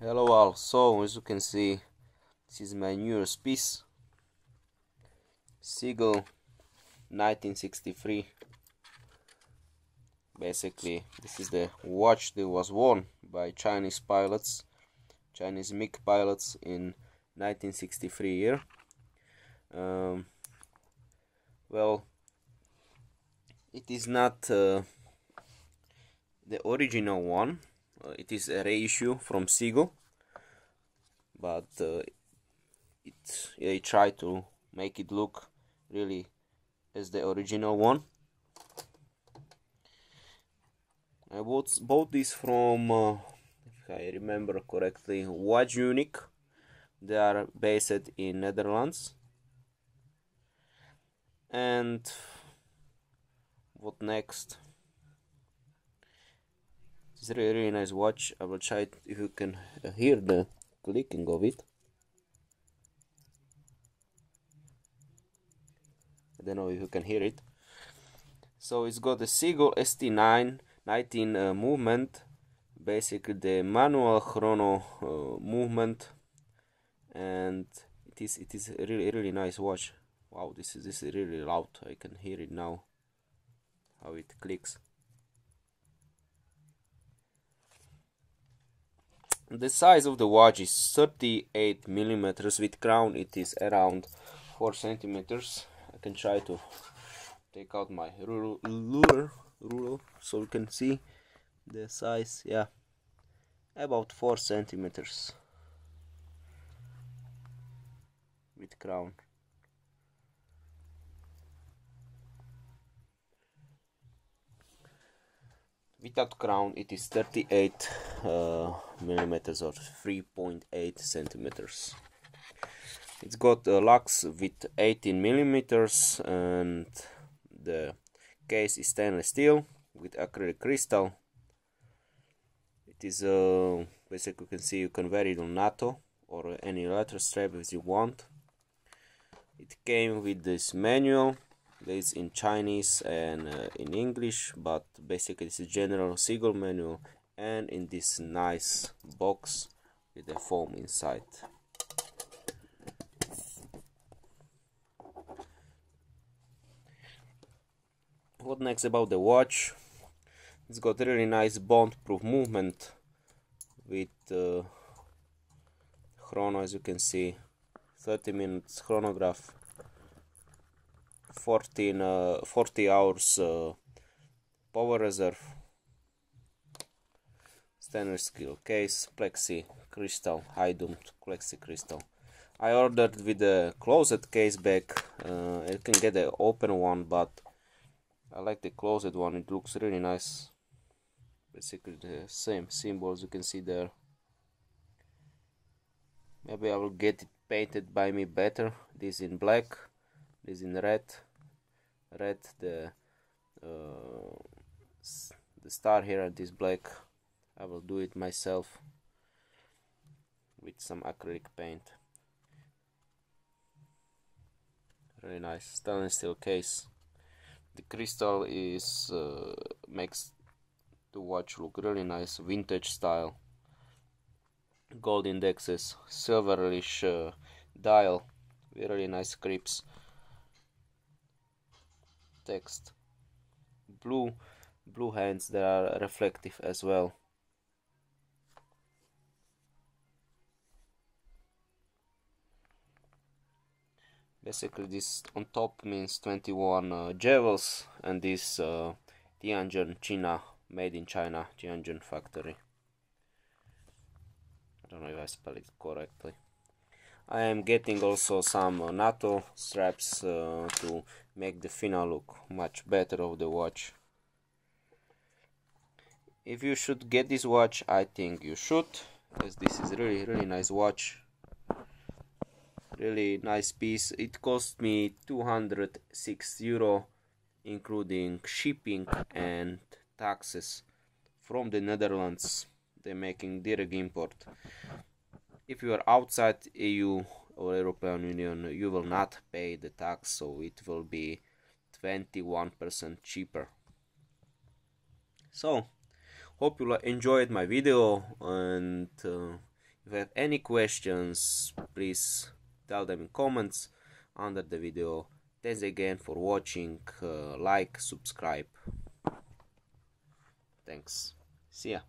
Hello all, so as you can see, this is my newest piece, Seagull 1963. Basically, this is the watch that was worn by Chinese pilots, Chinese MiG pilots in 1963 year. Well, it is not the original one. It is a reissue from Seagull, but they try to make it look really as the original one. I bought this from, if I remember correctly, Watch Unique. They are based in Netherlands. And what next? It's a really nice watch. I will try it if you can hear the clicking of it. I don't know if you can hear it. So it's got the Seagull ST9 19 movement, basically the manual chrono movement, and it is a really nice watch. Wow, this is really loud. I can hear it now, how it clicks. The size of the watch is 38 millimeters. With crown it is around 4 centimeters. I can try to take out my ruler so you can see the size. Yeah, about 4 centimeters with crown. Without crown it is 38 millimeters or 3.8 centimeters. It's got a locks with 18 millimeters, and the case is stainless steel with acrylic crystal. It is basically, you can see, you can wear it on NATO or any leather strap as you want. It came with this manual. It's in Chinese and in English, but basically it's a general Seagull manual, and in this nice box with the foam inside. What next about the watch? It's got really nice bond-proof movement with chrono, as you can see, 30 minutes chronograph, 40 hours power reserve, stainless steel case, plexi crystal, high doomed plexi crystal. I ordered with the closed case back. You can get the open one, but I like the closed one. It looks really nice. Basically the same symbols you can see there. Maybe I will get it painted by me better. This in black, this in red. The star here, and this black. I will do it myself with some acrylic paint. Really nice stainless steel case. The crystal is makes the watch look really nice, vintage style. Gold indexes, silverish dial, really nice grips. Text, blue hands that are reflective as well. Basically this on top means 21 jewels, and this Tianjin, China, made in China, Tianjin factory. I don't know if I spell it correctly. I am getting also some NATO straps to make the final look much better of the watch. If you should get this watch, I think you should, as this is really nice watch. Really nice piece. It cost me 206 euro, including shipping and taxes from the Netherlands. They're making direct import. If you are outside EU or European Union, you will not pay the tax, so it will be 21% cheaper. So, hope you enjoyed my video, and If you have any questions, please tell them in comments under the video. Thanks again for watching. Like, subscribe. Thanks. See ya.